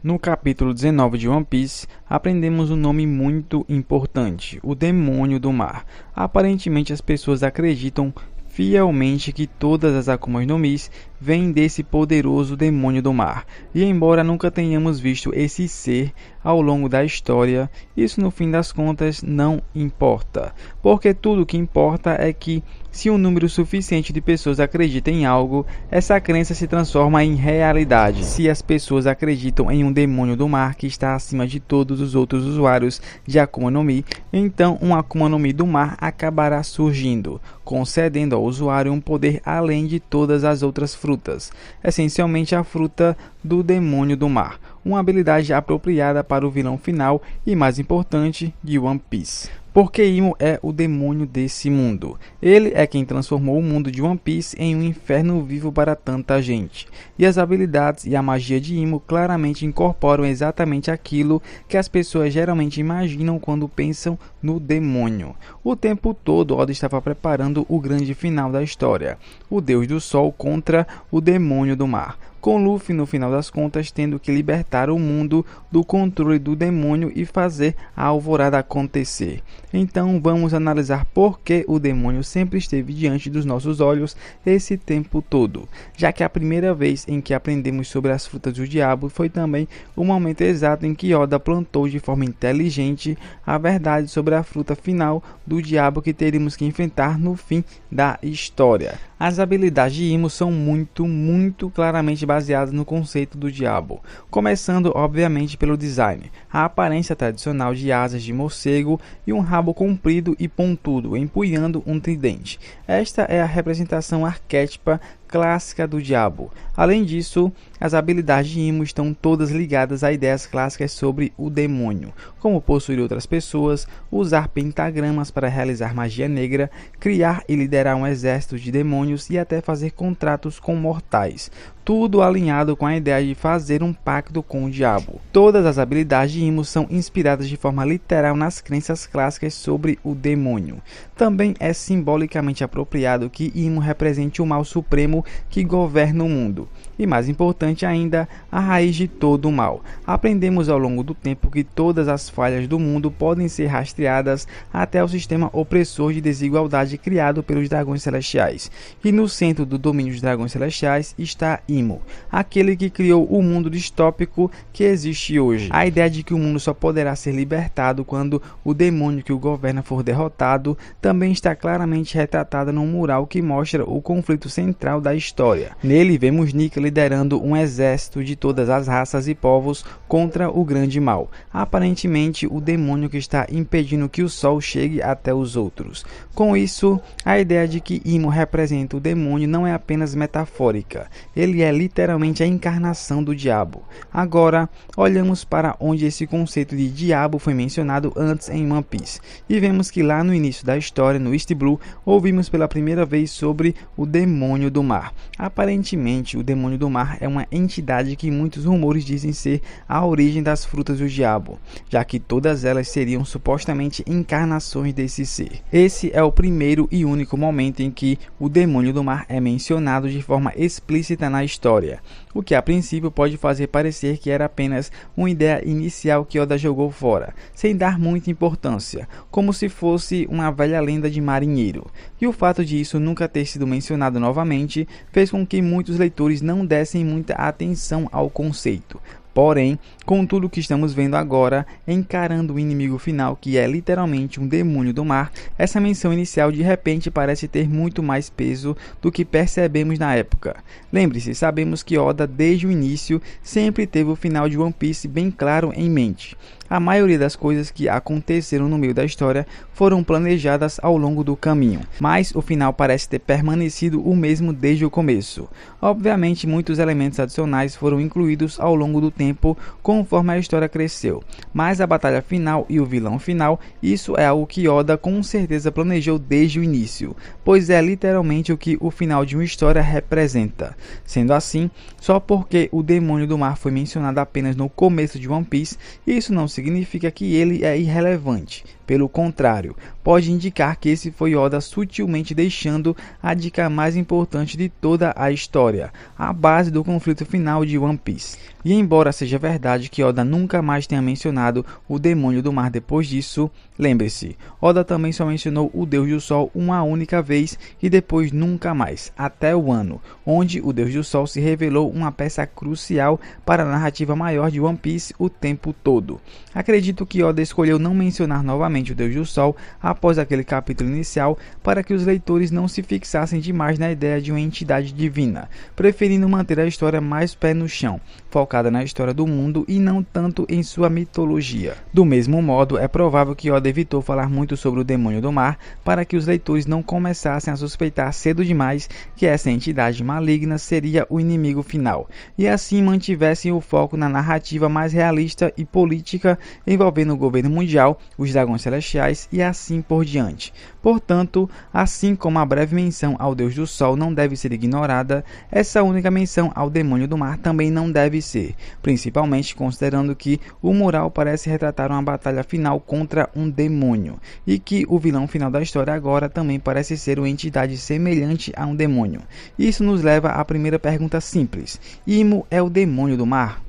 No capítulo 19 de One Piece, aprendemos um nome muito importante, o Demônio do Mar. Aparentemente as pessoas acreditam fielmente que todas as Akumas no Mi vêm desse poderoso Demônio do Mar. E embora nunca tenhamos visto esse ser ao longo da história, isso no fim das contas não importa. Porque tudo o que importa é que se um número suficiente de pessoas acredita em algo, essa crença se transforma em realidade. Se as pessoas acreditam em um Demônio do Mar que está acima de todos os outros usuários de Akuma no Mi, então um Akuma no Mi do Mar acabará surgindo, concedendo ao usuário um poder além de todas as outras frutas, essencialmente a fruta do Demônio do Mar, uma habilidade apropriada para o vilão final e mais importante de One Piece. Porque Imo é o demônio desse mundo. Ele é quem transformou o mundo de One Piece em um inferno vivo para tanta gente. E as habilidades e a magia de Imo claramente incorporam exatamente aquilo que as pessoas geralmente imaginam quando pensam no demônio. O tempo todo Oda estava preparando o grande final da história, o Deus do Sol contra o Demônio do Mar, com Luffy no final das contas tendo que libertar o mundo do controle do demônio e fazer a alvorada acontecer. Então vamos analisar por que o demônio sempre esteve diante dos nossos olhos esse tempo todo, já que a primeira vez em que aprendemos sobre as frutas do diabo foi também o momento exato em que Oda plantou de forma inteligente a verdade sobre a fruta final do diabo que teríamos que enfrentar no fim da história. As habilidades de Imo são muito claramente baseadas no conceito do diabo, começando obviamente pelo design, a aparência tradicional de asas de morcego e um rabo comprido e pontudo, empunhando um tridente. Esta é a representação arquétipa clássica do diabo. Além disso, as habilidades de Imo estão todas ligadas a ideias clássicas sobre o demônio, como possuir outras pessoas, usar pentagramas para realizar magia negra, criar e liderar um exército de demônios e até fazer contratos com mortais. Tudo alinhado com a ideia de fazer um pacto com o diabo. Todas as habilidades de Imo são inspiradas de forma literal nas crenças clássicas sobre o demônio. Também é simbolicamente apropriado que Imo represente o mal supremo que governa o mundo. E mais importante ainda, a raiz de todo o mal. Aprendemos ao longo do tempo que todas as falhas do mundo podem ser rastreadas até o sistema opressor de desigualdade criado pelos dragões celestiais. E no centro do domínio dos dragões celestiais está Imo, aquele que criou o mundo distópico que existe hoje. A ideia de que o mundo só poderá ser libertado quando o demônio que o governa for derrotado também está claramente retratada num mural que mostra o conflito central da história. Nele vemos Nika liderando um exército de todas as raças e povos contra o grande mal, aparentemente o demônio que está impedindo que o sol chegue até os outros. Com isso, a ideia de que Imo representa o demônio não é apenas metafórica, ele é literalmente a encarnação do diabo. Agora, olhamos para onde esse conceito de diabo foi mencionado antes em One Piece, e vemos que lá no início da história, no East Blue, ouvimos pela primeira vez sobre o Demônio do Mar. Aparentemente, o Demônio do Mar é uma entidade que muitos rumores dizem ser a origem das frutas do diabo, já que todas elas seriam supostamente encarnações desse ser. Esse é o primeiro e único momento em que o Demônio do Mar é mencionado de forma explícita na história, o que a princípio pode fazer parecer que era apenas uma ideia inicial que Oda jogou fora, sem dar muita importância, como se fosse uma velha lenda de marinheiro. E o fato de isso nunca ter sido mencionado novamente fez com que muitos leitores não dessem muita atenção ao conceito. Porém, com tudo o que estamos vendo agora, encarando o inimigo final que é literalmente um demônio do mar, essa menção inicial de repente parece ter muito mais peso do que percebemos na época. Lembre-se, sabemos que Oda desde o início sempre teve o final de One Piece bem claro em mente. A maioria das coisas que aconteceram no meio da história foram planejadas ao longo do caminho, mas o final parece ter permanecido o mesmo desde o começo. Obviamente, muitos elementos adicionais foram incluídos ao longo do tempo conforme a história cresceu, mas a batalha final e o vilão final, isso é algo que Oda com certeza planejou desde o início, pois é literalmente o que o final de uma história representa. Sendo assim, só porque o Demônio do Mar foi mencionado apenas no começo de One Piece, isso não significa que ele é irrelevante. Pelo contrário, pode indicar que esse foi Oda sutilmente deixando a dica mais importante de toda a história, a base do conflito final de One Piece. E embora seja verdade que Oda nunca mais tenha mencionado o demônio do mar depois disso, lembre-se, Oda também só mencionou o Deus do Sol uma única vez e depois nunca mais, até o ano, onde o Deus do Sol se revelou uma peça crucial para a narrativa maior de One Piece o tempo todo. Acredito que Oda escolheu não mencionar novamente o Deus do Sol após aquele capítulo inicial para que os leitores não se fixassem demais na ideia de uma entidade divina, preferindo manter a história mais pé no chão, focada na história do mundo e não tanto em sua mitologia. Do mesmo modo, é provável que Oda evitou falar muito sobre o demônio do mar para que os leitores não começassem a suspeitar cedo demais que essa entidade maligna seria o inimigo final, e assim mantivessem o foco na narrativa mais realista e política envolvendo o governo mundial, os dragões celestiais e assim por diante. Portanto, assim como a breve menção ao Deus do Sol não deve ser ignorada, essa única menção ao demônio do mar também não deve ser, principalmente considerando que o mural parece retratar uma batalha final contra um demônio, e que o vilão final da história agora também parece ser uma entidade semelhante a um demônio. Isso nos leva à primeira pergunta simples: Imo é o demônio do mar?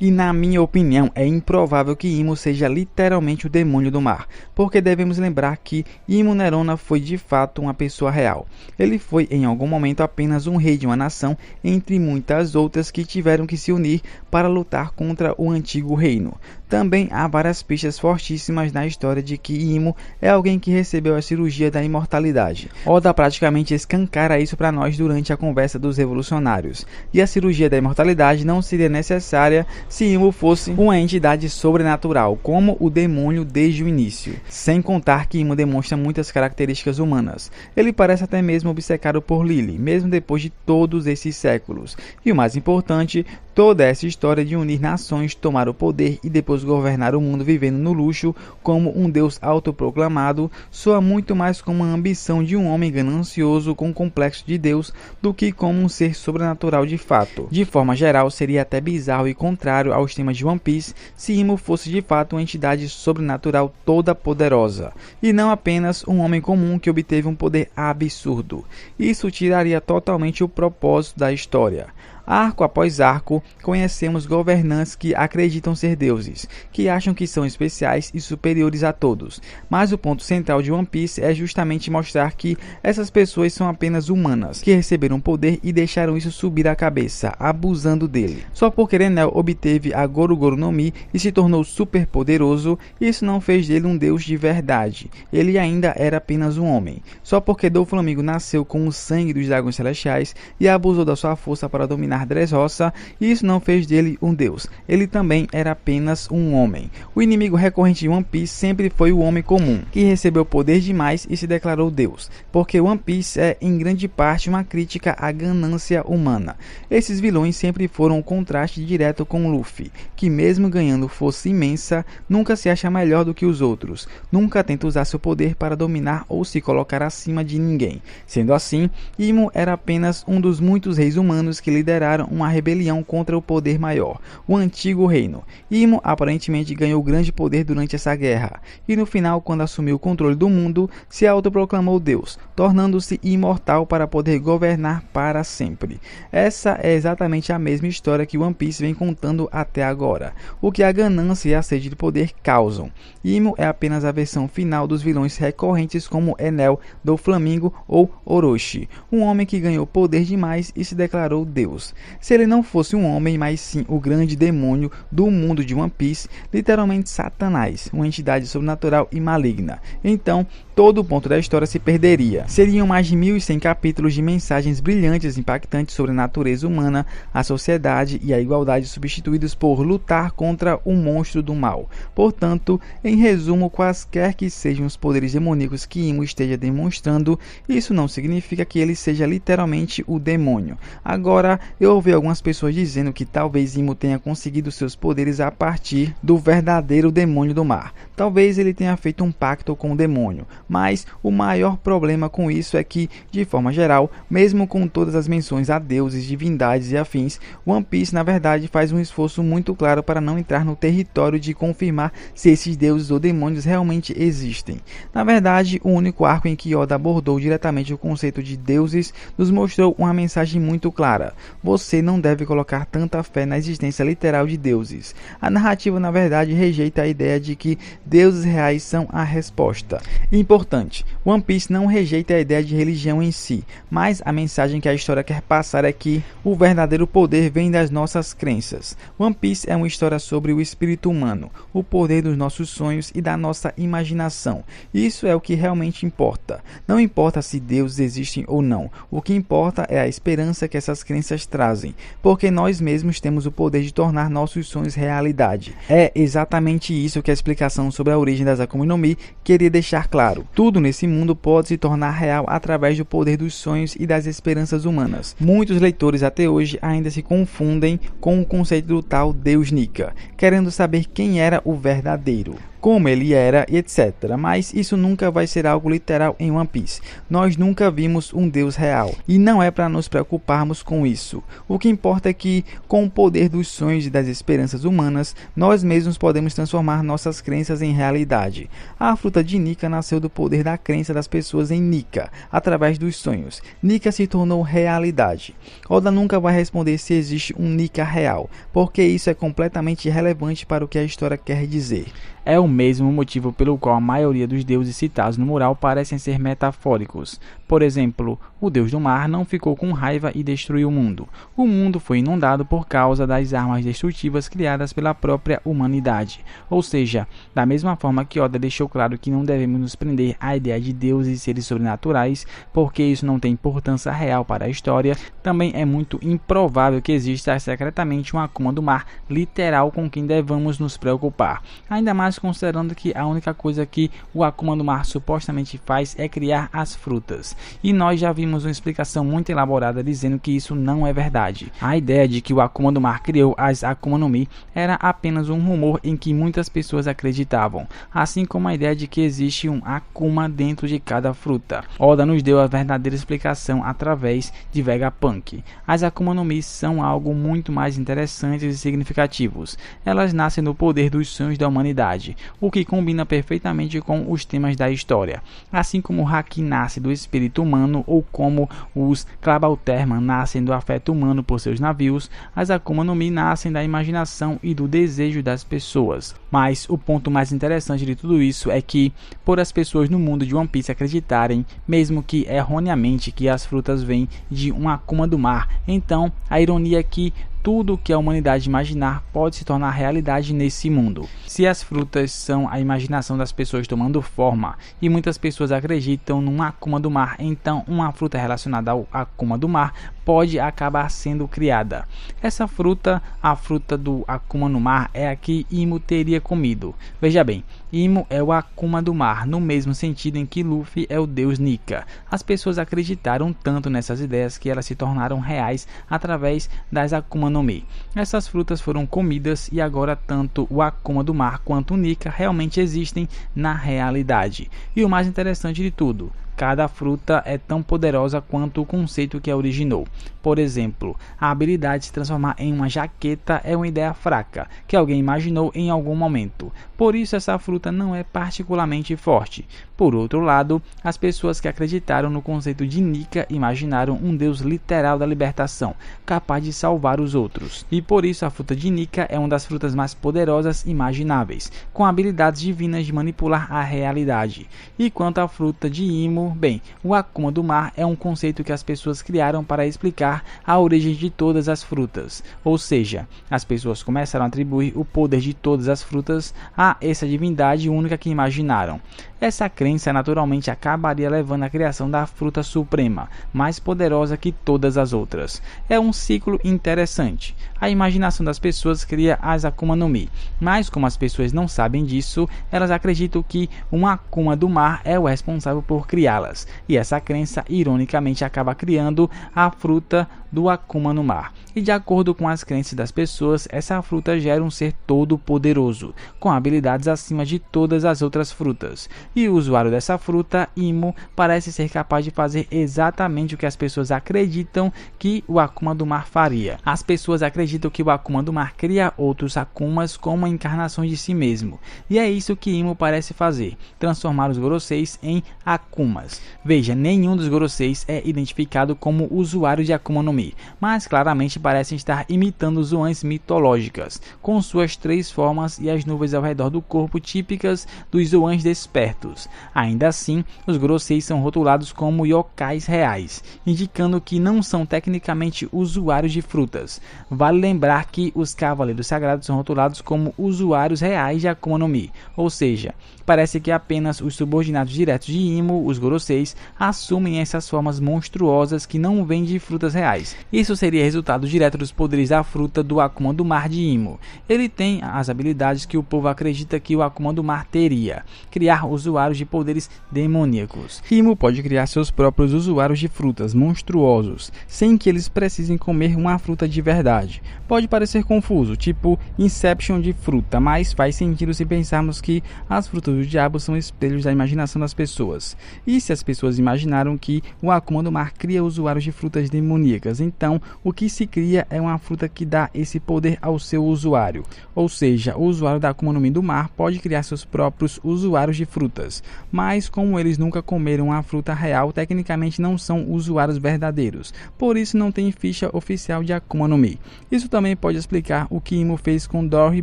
E na minha opinião é improvável que Imo seja literalmente o demônio do mar, porque devemos lembrar que Imo Nerona foi de fato uma pessoa real. Ele foi em algum momento apenas um rei de uma nação entre muitas outras que tiveram que se unir para lutar contra o antigo reino. Também há várias pistas fortíssimas na história de que Imo é alguém que recebeu a cirurgia da imortalidade. Oda praticamente escancara isso para nós durante a conversa dos revolucionários, e a cirurgia da imortalidade não seria necessária se Imo fosse uma entidade sobrenatural, como o demônio desde o início. Sem contar que Imo demonstra muitas características humanas. Ele parece até mesmo obcecado por Lily, mesmo depois de todos esses séculos. E o mais importante, toda essa história de unir nações, tomar o poder e depois governar o mundo vivendo no luxo como um deus autoproclamado soa muito mais como a ambição de um homem ganancioso com complexo de Deus do que como um ser sobrenatural de fato. De forma geral, seria até bizarro e contrário aos temas de One Piece se Imo fosse de fato uma entidade sobrenatural toda poderosa, e não apenas um homem comum que obteve um poder absurdo. Isso tiraria totalmente o propósito da história. Arco após arco, conhecemos governantes que acreditam ser deuses, que acham que são especiais e superiores a todos. Mas o ponto central de One Piece é justamente mostrar que essas pessoas são apenas humanas, que receberam poder e deixaram isso subir a cabeça, abusando dele. Só porque Enel obteve a Goro Goro no Mi e se tornou super poderoso, isso não fez dele um deus de verdade. Ele ainda era apenas um homem. Só porque Doflamingo nasceu com o sangue dos dragões celestiais e abusou da sua força para dominar Dressrosa, isso não fez dele um deus. Ele também era apenas um homem. O inimigo recorrente de One Piece sempre foi o homem comum, que recebeu poder demais e se declarou deus, porque One Piece é em grande parte uma crítica à ganância humana. Esses vilões sempre foram um contraste direto com Luffy, que mesmo ganhando força imensa, nunca se acha melhor do que os outros, nunca tenta usar seu poder para dominar ou se colocar acima de ninguém. Sendo assim, Imo era apenas um dos muitos reis humanos que lideraram uma rebelião contra o poder maior, o antigo reino. Imo aparentemente ganhou grande poder durante essa guerra, e no final, quando assumiu o controle do mundo, se autoproclamou Deus, tornando-se imortal para poder governar para sempre. Essa é exatamente a mesma história que One Piece vem contando até agora, o que a ganância e a sede de poder causam. Imo é apenas a versão final dos vilões recorrentes como Enel, Doflamingo ou Orochi, um homem que ganhou poder demais e se declarou Deus. Se ele não fosse um homem, mas sim o grande demônio do mundo de One Piece, literalmente Satanás, uma entidade sobrenatural e maligna, então todo o ponto da história se perderia. Seriam mais de 1100 capítulos de mensagens brilhantes e impactantes sobre a natureza humana, a sociedade e a igualdade substituídos por lutar contra o monstro do mal. Portanto, em resumo, quaisquer que sejam os poderes demoníacos que Imo esteja demonstrando, isso não significa que ele seja literalmente o demônio. Agora, eu ouvi algumas pessoas dizendo que talvez Imo tenha conseguido seus poderes a partir do verdadeiro demônio do mar. Talvez ele tenha feito um pacto com o demônio, mas o maior problema com isso é que, de forma geral, mesmo com todas as menções a deuses, divindades e afins, One Piece na verdade faz um esforço muito claro para não entrar no território de confirmar se esses deuses ou demônios realmente existem. Na verdade, o único arco em que Oda abordou diretamente o conceito de deuses nos mostrou uma mensagem muito clara: você não deve colocar tanta fé na existência literal de deuses. A narrativa, na verdade, rejeita a ideia de que deuses reais são a resposta. Importante, One Piece não rejeita a ideia de religião em si, mas a mensagem que a história quer passar é que o verdadeiro poder vem das nossas crenças. One Piece é uma história sobre o espírito humano, o poder dos nossos sonhos e da nossa imaginação. Isso é o que realmente importa. Não importa se deuses existem ou não, o que importa é a esperança que essas crenças trazem, porque nós mesmos temos o poder de tornar nossos sonhos realidade. É exatamente isso que a explicação sobre a origem das Akuma no Mi queria deixar claro. Tudo nesse mundo pode se tornar real através do poder dos sonhos e das esperanças humanas. Muitos leitores até hoje ainda se confundem com o conceito do tal Deus Nika, querendo saber quem era o verdadeiro, como ele era, etc. Mas isso nunca vai ser algo literal em One Piece. Nós nunca vimos um Deus real, e não é para nos preocuparmos com isso. O que importa é que, com o poder dos sonhos e das esperanças humanas, nós mesmos podemos transformar nossas crenças em realidade. A fruta de Nika nasceu do poder da crença das pessoas em Nika, através dos sonhos. Nika se tornou realidade. Oda nunca vai responder se existe um Nika real, porque isso é completamente irrelevante para o que a história quer dizer. É o mesmo motivo pelo qual a maioria dos deuses citados no mural parecem ser metafóricos. Por exemplo, o deus do mar não ficou com raiva e destruiu o mundo. O mundo foi inundado por causa das armas destrutivas criadas pela própria humanidade. Ou seja, da mesma forma que Oda deixou claro que não devemos nos prender à ideia de deuses e seres sobrenaturais, porque isso não tem importância real para a história, também é muito improvável que exista secretamente uma Akuma do mar literal com quem devamos nos preocupar. Ainda mais considerando que a única coisa que o Akuma do mar supostamente faz é criar as frutas. E nós já vimos uma explicação muito elaborada dizendo que isso não é verdade. A ideia de que o Akuma do mar criou as Akuma no Mi era apenas um rumor em que muitas pessoas acreditavam, assim como a ideia de que existe um Akuma dentro de cada fruta. Oda nos deu a verdadeira explicação através de Vegapunk. As Akuma no Mi são algo muito mais interessantes e significativos. Elas nascem do poder dos sonhos da humanidade, o que combina perfeitamente com os temas da história. Assim como o Haki nasce do espírito humano, ou como os Clabalterman nascem do afeto humano por seus navios, as Akuma no Mi nascem da imaginação e do desejo das pessoas. Mas o ponto mais interessante de tudo isso é que, por as pessoas no mundo de One Piece acreditarem, mesmo que erroneamente, que as frutas vêm de um Akuma do mar, então a ironia é que tudo que a humanidade imaginar pode se tornar realidade nesse mundo. Se as frutas são a imaginação das pessoas tomando forma, e muitas pessoas acreditam num Akuma do mar, então uma fruta relacionada ao Akuma do mar pode acabar sendo criada. Essa fruta, a fruta do Akuma no mar, é a que Imo teria comido. Veja bem, Imo é o Akuma do mar, no mesmo sentido em que Luffy é o deus Nika. As pessoas acreditaram tanto nessas ideias que elas se tornaram reais através das Akuma no Mi. Essas frutas foram comidas e agora tanto o Akuma do mar quanto o Nika realmente existem na realidade. E o mais interessante de tudo, cada fruta é tão poderosa quanto o conceito que a originou. Por exemplo, a habilidade de se transformar em uma jaqueta é uma ideia fraca, que alguém imaginou em algum momento. Por isso essa fruta não é particularmente forte. Por outro lado, as pessoas que acreditaram no conceito de Nika imaginaram um deus literal da libertação, capaz de salvar os outros. E por isso a fruta de Nika é uma das frutas mais poderosas imagináveis, com habilidades divinas de manipular a realidade. E quanto à fruta de Imo, bem, o Akuma do mar é um conceito que as pessoas criaram para explicar a origem de todas as frutas. Ou seja, as pessoas começaram a atribuir o poder de todas as frutas a essa divindade única que imaginaram. Essa crença naturalmente acabaria levando à criação da fruta suprema, mais poderosa que todas as outras. É um ciclo interessante. A imaginação das pessoas cria as Akuma no Mi, mas como as pessoas não sabem disso, elas acreditam que um Akuma do mar é o responsável por criá-las, e essa crença ironicamente acaba criando a fruta do Akuma no mar. E de acordo com as crenças das pessoas, essa fruta gera um ser todo poderoso, com habilidades acima de todas as outras frutas. E o usuário dessa fruta, Imo, parece ser capaz de fazer exatamente o que as pessoas acreditam que o Akuma do mar faria. As pessoas acreditam que o Akuma do mar cria outros Akumas como encarnações de si mesmo. E é isso que Imo parece fazer, transformar os Goroseis em Akumas. formas. Veja, nenhum dos Goroseis é identificado como usuário de Akuma no Mi, mas claramente parecem estar imitando zoans mitológicas, com suas 3 formas e as nuvens ao redor do corpo típicas dos zoans despertos. Ainda assim, os Goroseis são rotulados como yokais reais, indicando que não são tecnicamente usuários de frutas. Vale lembrar que os Cavaleiros Sagrados são rotulados como usuários reais de Akuma no Mi, ou seja, parece que apenas os subordinados diretos de Imo, os Goroseis, assumem essas formas monstruosas que não vêm de frutas reais. Isso seria resultado direto dos poderes da fruta do Akuma do Mar de Imo. Ele tem as habilidades que o povo acredita que o Akuma do Mar teria: criar usuários de poderes demoníacos. Imo pode criar seus próprios usuários de frutas monstruosos, sem que eles precisem comer uma fruta de verdade. Pode parecer confuso, tipo Inception de fruta, mas faz sentido se pensarmos que as frutas do diabo são espelhos da imaginação das pessoas. E se as pessoas imaginaram que o Akuma do Mar cria usuários de frutas demoníacas, então o que se cria é uma fruta que dá esse poder ao seu usuário. Ou seja, o usuário da Akuma no Mi do Mar pode criar seus próprios usuários de frutas, mas como eles nunca comeram a fruta real, tecnicamente não são usuários verdadeiros, por isso não tem ficha oficial de Akuma no Mi. Isso também pode explicar o que Imo fez com Dory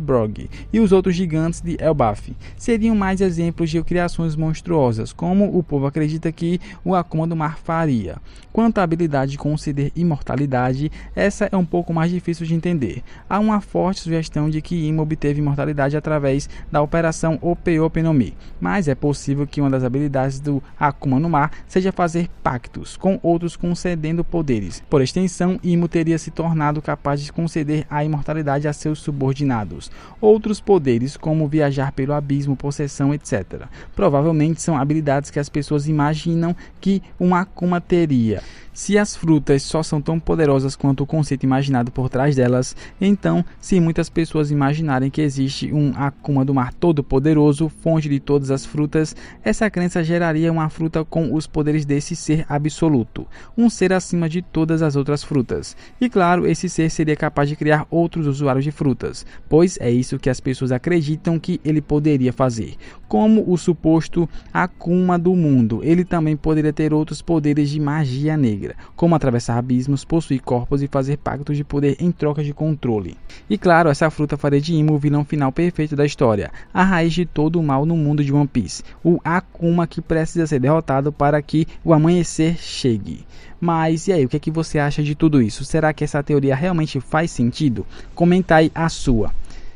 Brog e os outros gigantes de Elbaf. Seriam mais exemplos de criações monstruosas, como o povo acredita que o Akuma do Mar faria. Quanto à habilidade de conceder imortalidade, essa é um pouco mais difícil de entender. Há uma forte sugestão de que Imo obteve imortalidade através da operação Ope no Mi, mas é possível que uma das habilidades do Akuma no Mar seja fazer pactos com outros concedendo poderes. Por extensão, Imo teria se tornado capaz de conceder a imortalidade a seus subordinados. Outros poderes, como viajar pelo abismo, possessão, etc. Provavelmente são habilidades que as pessoas imaginam que um Akuma teria. Se as frutas só são tão poderosas quanto o conceito imaginado por trás delas, então, se muitas pessoas imaginarem que existe um Akuma do Mar todo poderoso, fonte de todas as frutas, essa crença geraria uma fruta com os poderes desse ser absoluto, um ser acima de todas as outras frutas. E claro, esse ser seria capaz de criar outros usuários de frutas, pois é isso que as pessoas acreditam que ele poderia fazer. Como o suposto Akuma do mundo, ele também poderia ter outros poderes de magia negra, como atravessar abismos, possuir corpos e fazer pactos de poder em troca de controle. E claro, essa fruta faria de Imo o vilão final perfeito da história, a raiz de todo o mal no mundo de One Piece, o Akuma que precisa ser derrotado para que o amanhecer chegue. Mas e aí, o que é que você acha de tudo isso? Será que essa teoria realmente faz sentido? Comenta aí a sua.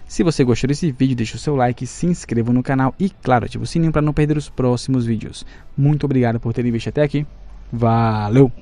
Se você gostou desse vídeo, deixa o seu like, se inscreva no canal e, claro, ative o sininho para não perder os próximos vídeos. Muito obrigado por terem visto até aqui. Valeu!